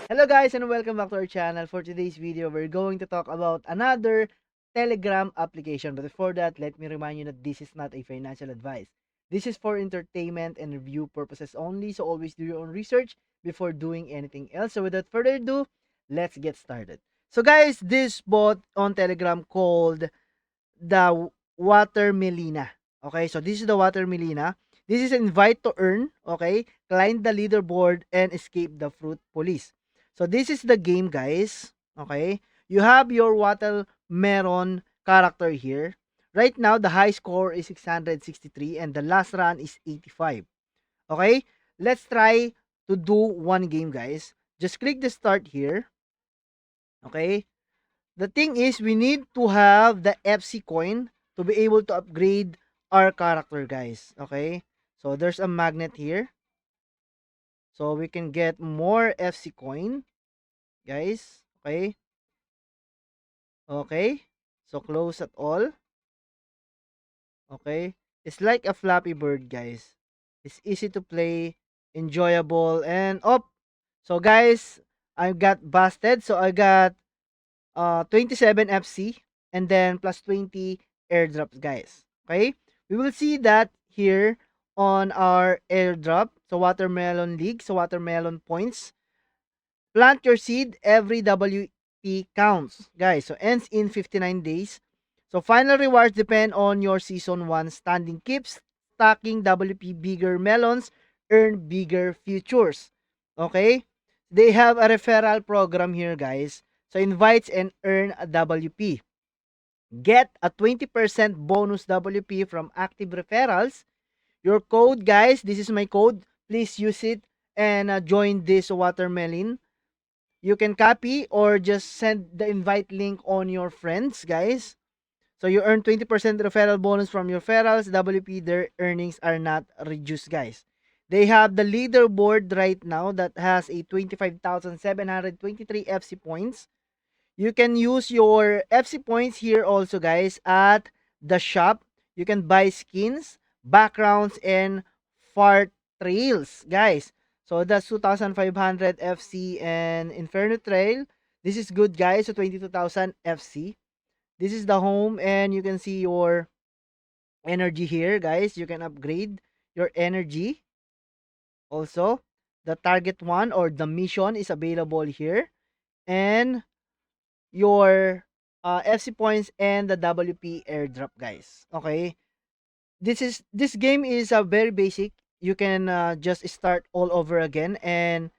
Hello guys and welcome back to our channel. For today's video, we're going to talk about another Telegram application. But before that, let me remind you that this is not a financial advice. This is for entertainment and review purposes only. So always do your own research before doing anything else. So without further ado, let's get started. So guys, this bot on Telegram called the Watermelina. Okay, so this is the Watermelina. This is invite to earn. Okay, climb the leaderboard and escape the fruit police. So this is the game, guys. Okay, you have your watermelon character here. Right now, the high score is 663 and the last run is 85. Okay, let's try to do one game, guys. Just click the start here. Okay, the thing is, we need to have the FC coin to be able to upgrade our character, guys. Okay? So, there's a magnet here. So, we can get more FC coin, guys. Okay? Okay? So, close at all. Okay? It's like a Flappy Bird, guys. It's easy to play, enjoyable, and up. So, guys, I got busted. So, I got 27 FC and then plus 20 airdrops, guys. Okay? We will see that here on our airdrop. So Watermelon League, so Watermelon Points. Plant your seed, every WP counts, guys. So ends in 59 days. So final rewards depend on your season 1 standing. Keeps stacking WP bigger melons, earn bigger futures. Okay? They have a referral program here, guys. So invites and earn a WP. Get a 20% bonus WP from active referrals. Your code, guys, this is my code. Please use it and join this watermelon. You can copy or just send the invite link on your friends, guys. So you earn 20% referral bonus from your referrals. WP, their earnings are not reduced, guys. They have the leaderboard right now that has a 25,723 FC points. You can use your FC points here also, guys, at the shop. You can buy skins, backgrounds, and fart trails, guys. So that's 2,500 FC and Inferno Trail. This is good, guys. So 22,000 FC. This is the home and you can see your energy here, guys. You can upgrade your energy. Also, the target one or the mission is available here. And your FC points and the WP airdrop, guys. Okay. This game is very basic. You can just start all over again and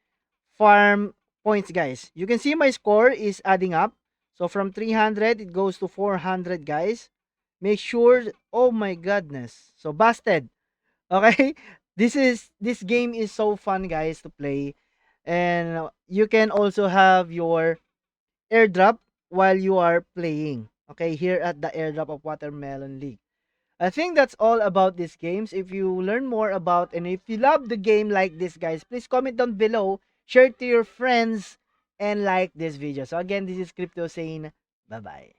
farm points, guys. You can see my score is adding up. So from 300 it goes to 400, guys. Make sure, oh my goodness. So busted. Okay? This game is so fun, guys, to play. And you can also have your airdrop while you are playing. Okay, here at the airdrop of Watermelon League. I think that's all about these games. If you learn more about and if you love the game like this, guys, please comment down below, share it to your friends, and like this video. So again, this is Crypto saying bye-bye.